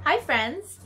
Hi friends!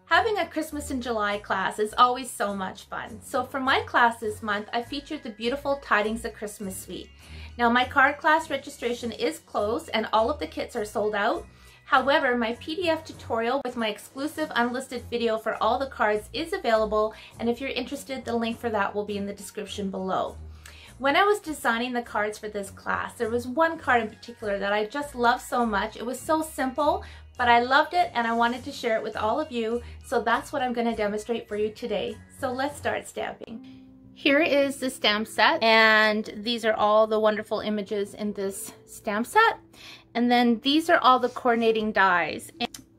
Having a Christmas in July class is always so much fun. So for my class this month, I featured the beautiful Tidings of Christmas suite. Now my card class registration is closed and all of the kits are sold out. However, my PDF tutorial with my exclusive unlisted video for all the cards is available, and if you're interested, the link for that will be in the description below. When I was designing the cards for this class, there was one card in particular that I just loved so much. It was so simple, but I loved it and I wanted to share it with all of you, so that's what I'm going to demonstrate for you today. So let's start stamping. Here is the stamp set, and these are all the wonderful images in this stamp set. And then these are all the coordinating dies.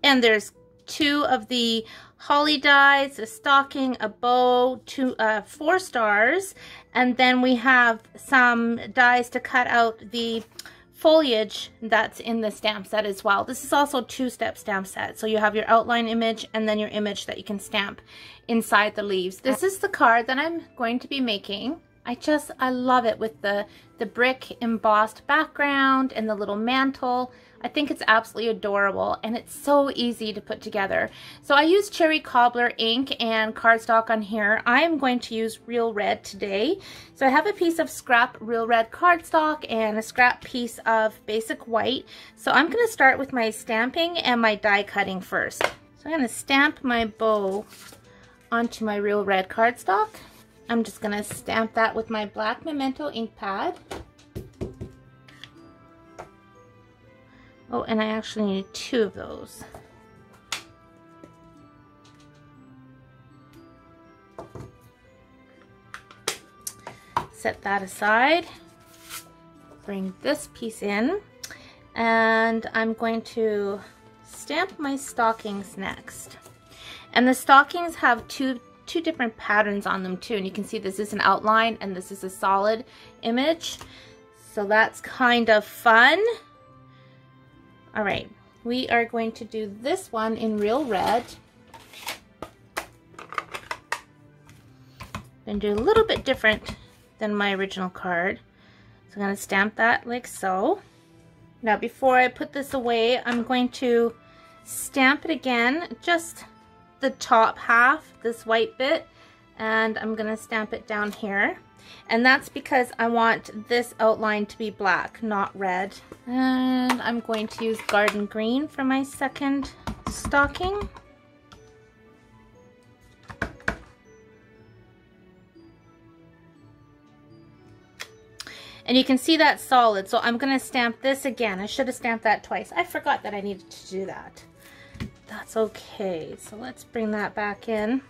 And there's 2 of the holly dies, a stocking, a bow, 4 stars, and then we have some dies to cut out the foliage that's in the stamp set as well. This is also a 2-step stamp set, so you have your outline image and then your image that you can stamp inside the leaves. This is the card that I'm going to be making. I love it with the brick embossed background and the little mantle. I think it's absolutely adorable, and it's so easy to put together. So I use cherry cobbler ink and cardstock on here. I'm going to use real red today. So I have a piece of scrap real red cardstock and a scrap piece of basic white. So I'm going to start with my stamping and my die cutting first. So I'm going to stamp my bow onto my real red cardstock. I'm just going to stamp that with my black memento ink pad. Oh, and I actually need 2 of those. Set that aside. Bring this piece in. And I'm going to stamp my stockings next. And the stockings have two different patterns on them too. And you can see this is an outline and this is a solid image. So that's kind of fun. All right, we are going to do this one in real red. And do a little bit different than my original card. So I'm going to stamp that like so. Now before I put this away, I'm going to stamp it again, just the top half, this white bit, and I'm going to stamp it down here. And that's because I want this outline to be black, not red. And I'm going to use garden green for my second stocking. And you can see that's solid, so I'm going to stamp this again. I should have stamped that twice. I forgot that I needed to do that. That's okay. So let's bring that back in.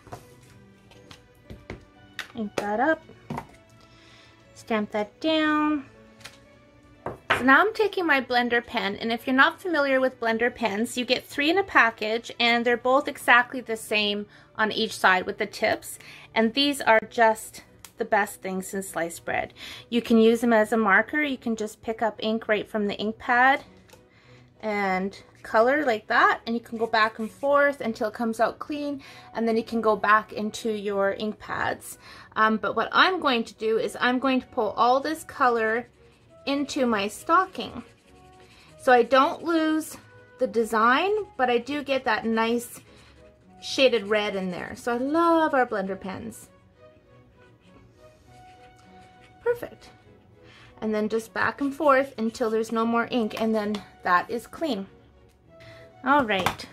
Ink that up. Stamp that down. So now I'm taking my blender pen, and if you're not familiar with blender pens, you get 3 in a package, and they're both exactly the same on each side with the tips, and these are just the best things in sliced bread. You can use them as a marker. You can just pick up ink right from the ink pad and color like that, and you can go back and forth until it comes out clean, and then you can go back into your ink pads. But what I'm going to do is I'm going to pull all this color into my stocking, so I don't lose the design, but I do get that nice shaded red in there. So I love our blender pens. Perfect. And then just back and forth until there's no more ink, and then that is clean. All right,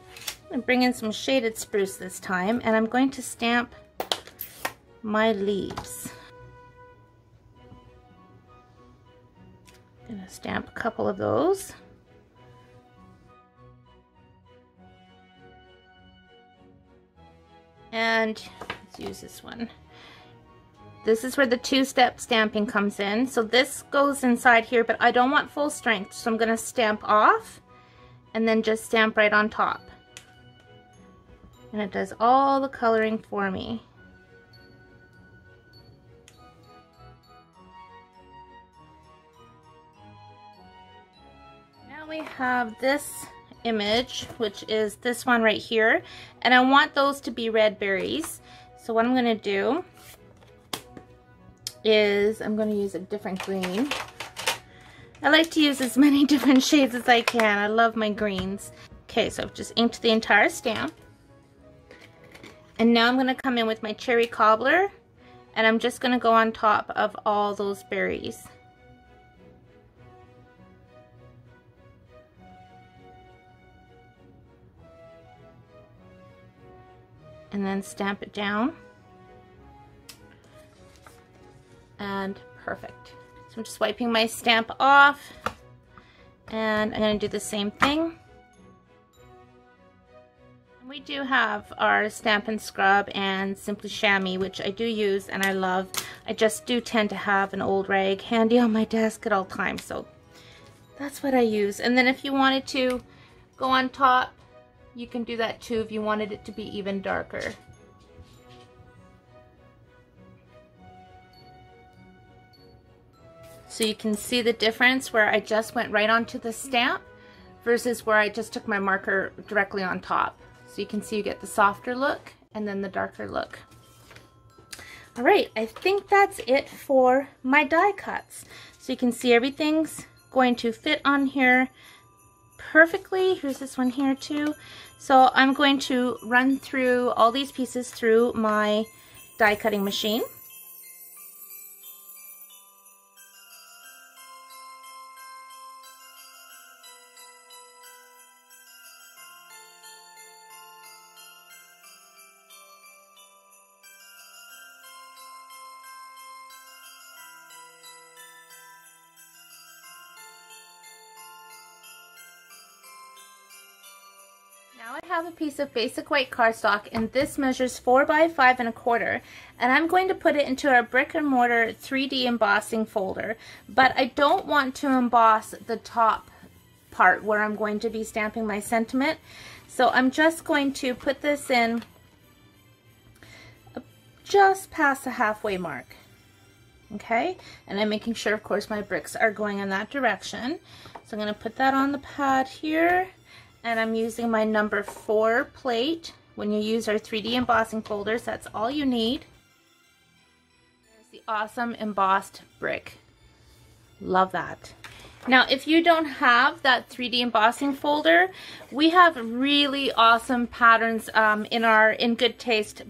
I'm going to bring in some shaded spruce this time, and I'm going to stamp my leaves. I'm going to stamp a couple of those. And let's use this one. This is where the 2-step stamping comes in. So this goes inside here, but I don't want full strength, so I'm going to stamp off and then just stamp right on top. And it does all the coloring for me. Now we have this image, which is this one right here, and I want those to be red berries. So what I'm going to do is I'm going to use a different green. I like to use as many different shades as I can. I love my greens. Okay, so I've just inked the entire stamp. And now I'm going to come in with my cherry cobbler, and I'm just going to go on top of all those berries. And then stamp it down. And perfect. So I'm just wiping my stamp off, and I'm going to do the same thing. We do have our Stampin' Scrub and Simply Chamois, which I do use and I love. I just do tend to have an old rag handy on my desk at all times, so that's what I use. And then if you wanted to go on top, you can do that too if you wanted it to be even darker. So you can see the difference where I just went right onto the stamp versus where I just took my marker directly on top. So you can see you get the softer look and then the darker look. All right, I think that's it for my die cuts. So you can see everything's going to fit on here perfectly. Here's this one here too. So I'm going to run through all these pieces through my die cutting machine. Now I have a piece of basic white cardstock, and this measures 4 by 5 1/4, and I'm going to put it into our brick and mortar 3D embossing folder, but I don't want to emboss the top part where I'm going to be stamping my sentiment. So I'm just going to put this in just past the halfway mark. Okay, and I'm making sure, of course, my bricks are going in that direction. So I'm going to put that on the pad here. And I'm using my number 4 plate. When you use our 3D embossing folders, that's all you need. There's the awesome embossed brick. Love that. Now, if you don't have that 3D embossing folder, we have really awesome patterns in our In Good Taste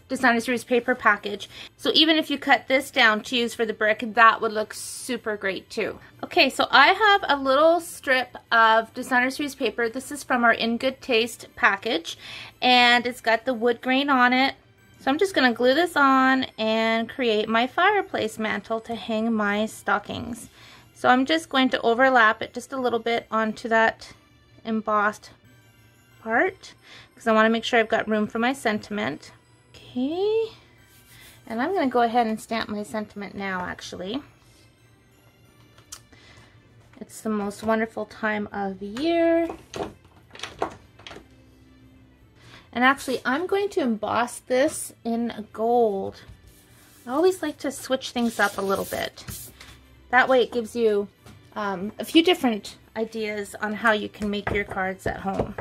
Designer Series paper package. So even if you cut this down to use for the brick, that would look super great too. Okay, so I have a little strip of Designer Series paper. This is from our In Good Taste package, and it's got the wood grain on it. So I'm just going to glue this on and create my fireplace mantle to hang my stockings. So I'm just going to overlap it just a little bit onto that embossed part because I want to make sure I've got room for my sentiment. Okay, and I'm going to go ahead and stamp my sentiment now. Actually, it's the most wonderful time of year. And actually, I'm going to emboss this in gold. I always like to switch things up a little bit. That way it gives you a few different ideas on how you can make your cards at home.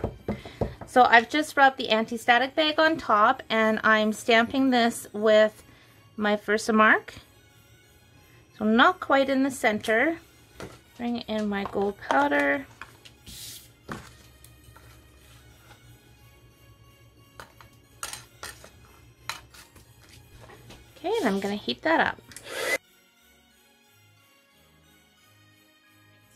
So I've just rubbed the anti-static bag on top, and I'm stamping this with my Versamark. So not quite in the center. Bring in my gold powder. Okay, and I'm going to heat that up.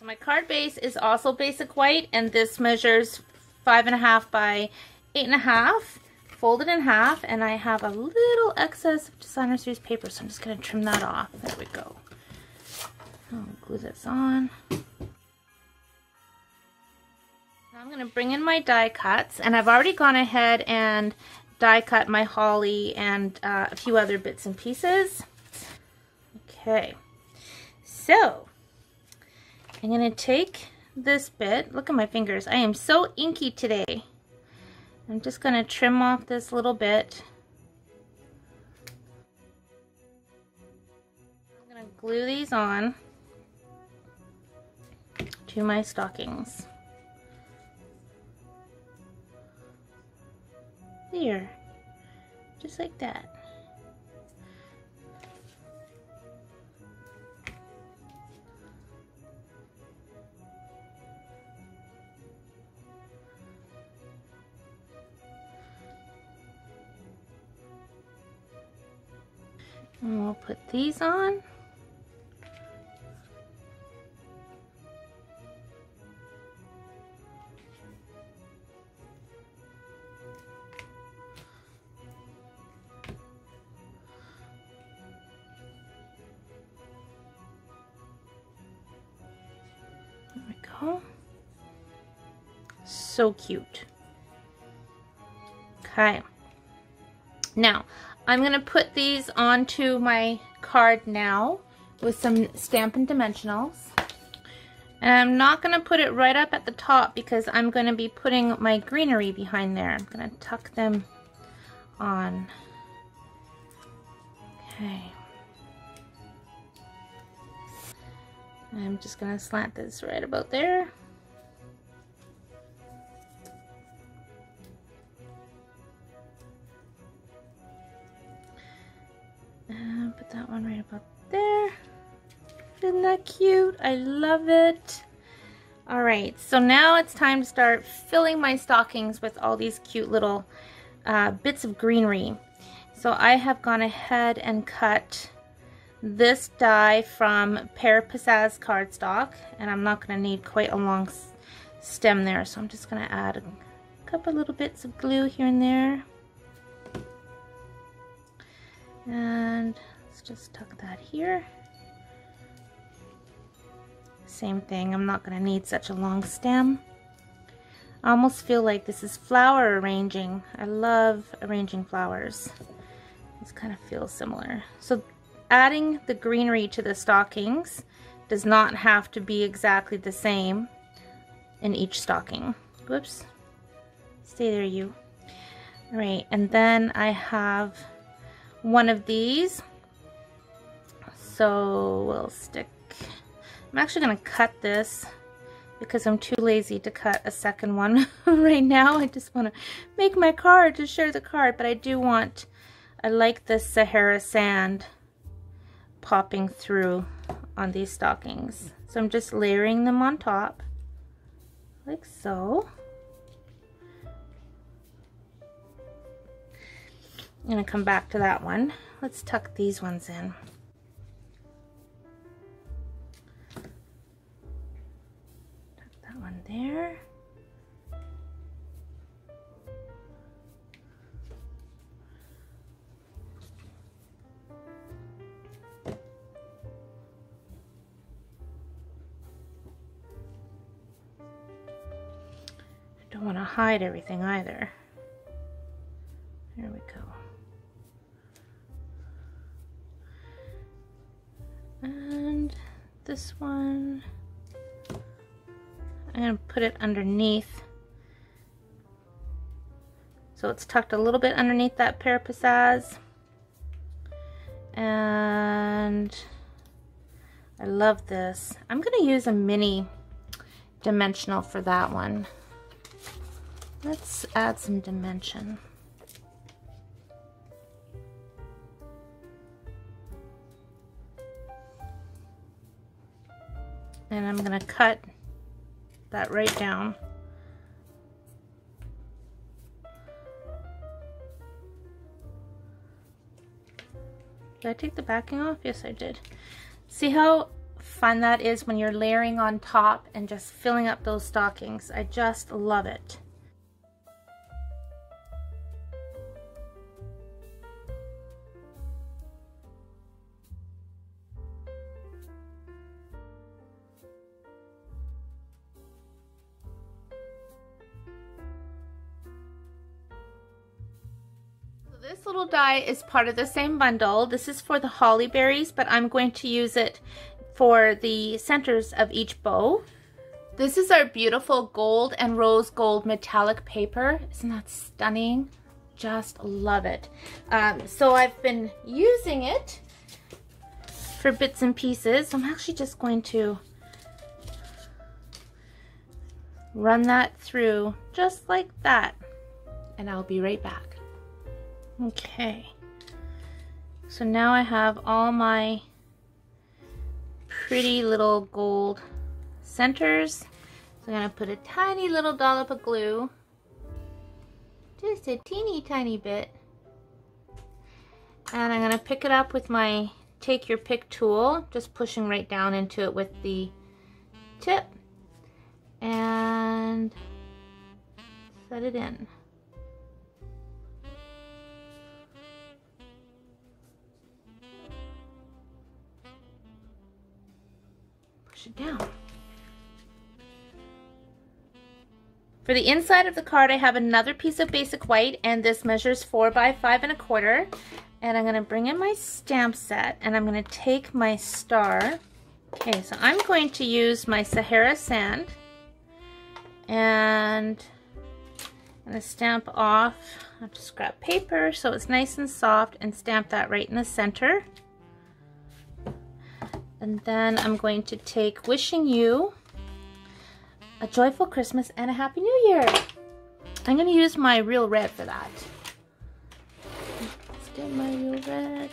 My card base is also basic white, and this measures 5 1/2 by 8 1/2, folded in half, and I have a little excess of Designer Series paper, so I'm just going to trim that off. There we go. I'll glue this on. Now I'm going to bring in my die cuts, and I've already gone ahead and die cut my holly and a few other bits and pieces. Okay, so I'm going to take this bit. Look at my fingers. I am so inky today. I'm just going to trim off this little bit. I'm going to glue these on to my stockings. There. Just like that. And we'll put these on. There we go. So cute. Okay. Now, I'm going to put these onto my card now with some Stampin' Dimensionals. And I'm not going to put it right up at the top because I'm going to be putting my greenery behind there. I'm going to tuck them on. Okay. I'm just going to slant this right about there. And put that one right about there. Isn't that cute? I love it. All right, so now it's time to start filling my stockings with all these cute little bits of greenery. So I have gone ahead and cut this die from Pear Pizzazz cardstock, and I'm not going to need quite a long stem there, so I'm just going to add a couple little bits of glue here and there. And let's just tuck that here. Same thing, I'm not going to need such a long stem. I almost feel like this is flower arranging. I love arranging flowers. This kind of feels similar. So adding the greenery to the stockings does not have to be exactly the same in each stocking. Whoops. Stay there, you. All right, and then I have one of these. So we'll stick. I'm actually going to cut this because I'm too lazy to cut a second one right now. I just want to make my card to share the card, but I like the Sahara sand popping through on these stockings. So I'm just layering them on top like so. I'm going to come back to that one. Let's tuck these ones in. Tuck that one there. I don't want to hide everything either. There we go. And this one, I'm going to put it underneath. So it's tucked a little bit underneath that Pear Pizzazz. And I love this. I'm going to use a mini dimensional for that one. Let's add some dimension. And I'm going to cut that right down. Did I take the backing off? Yes, I did. See how fun that is when you're layering on top and just filling up those stockings? I just love it. This little die is part of the same bundle. This is for the holly berries, but I'm going to use it for the centers of each bow. This is our beautiful gold and rose gold metallic paper. Isn't that stunning? Just love it. So I've been using it for bits and pieces. I'm actually just going to run that through just like that, and I'll be right back. Okay, so now I have all my pretty little gold centers. So I'm going to put a tiny little dollop of glue, just a teeny tiny bit, And I'm going to pick it up with my take your pick tool, just pushing right down into it with the tip and set it in. Push it down. For the inside of the card, I have another piece of basic white, and this measures 4 by 5 1/4. And I'm going to bring in my stamp set, and I'm going to take my star. Okay, so I'm going to use my Sahara sand, and I'm going to stamp off. I'll just grab paper so it's nice and soft and stamp that right in the center. And then I'm going to take Wishing You a Joyful Christmas and a Happy New Year. I'm going to use my Real Red for that. Let's get my Real Red.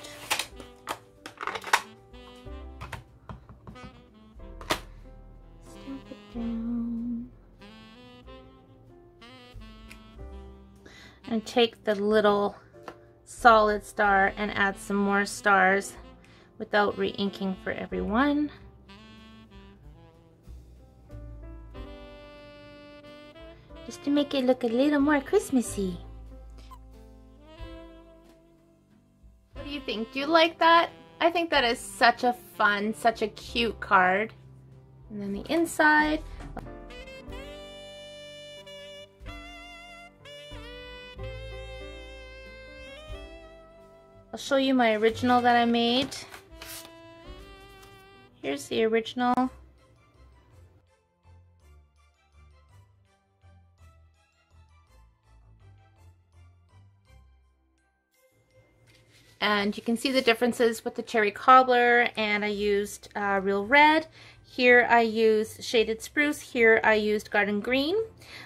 Stamp it down. And take the little solid star and add some more stars without re-inking for every one. Just to make it look a little more Christmassy. What do you think? Do you like that? I think that is such a fun, such a cute card. And then the inside. I'll show you my original that I made. Here's the original. And you can see the differences with the cherry cobbler, and I used Real Red. Here I used shaded spruce. Here I used garden green.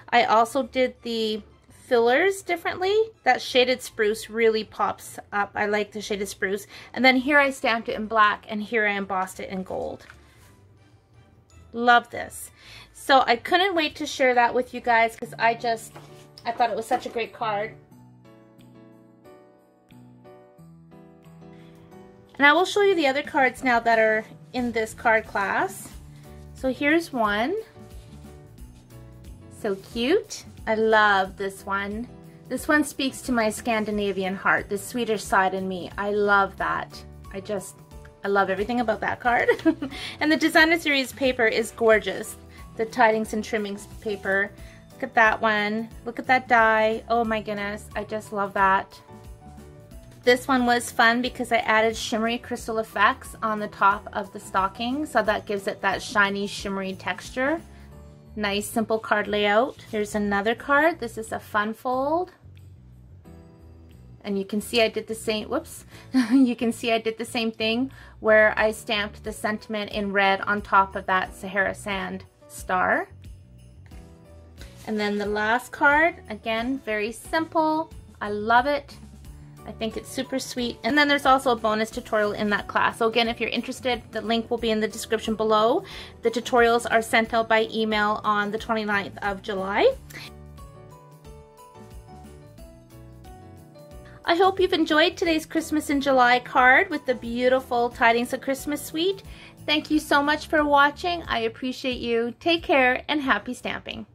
I also did the fillers differently. That shaded spruce really pops up. I like the shaded spruce. And then here I stamped it in black, and here I embossed it in gold. Love this. So I couldn't wait to share that with you guys because I thought it was such a great card. And I will show you the other cards now that are in this card class. So here's one. So cute. I love this one. This one speaks to my Scandinavian heart, the Swedish side in me. I love that. I love everything about that card. And the Designer Series paper is gorgeous. The Tidings and Trimmings paper. Look at that one. Look at that die. Oh my goodness. I just love that. This one was fun because I added shimmery crystal effects on the top of the stocking, so that gives it that shiny, shimmery texture. Nice, simple card layout. Here's another card. This is a fun fold. And you can see I did the same, whoops. You can see I did the same thing where I stamped the sentiment in red on top of that Sahara sand star. And then the last card, again, very simple. I love it. I think it's super sweet. And then there's also a bonus tutorial in that class. So again, if you're interested, the link will be in the description below. The tutorials are sent out by email on the 29th of July. I hope you've enjoyed today's Christmas in July card with the beautiful Tidings of Christmas suite. Thank you so much for watching. I appreciate you. Take care and happy stamping.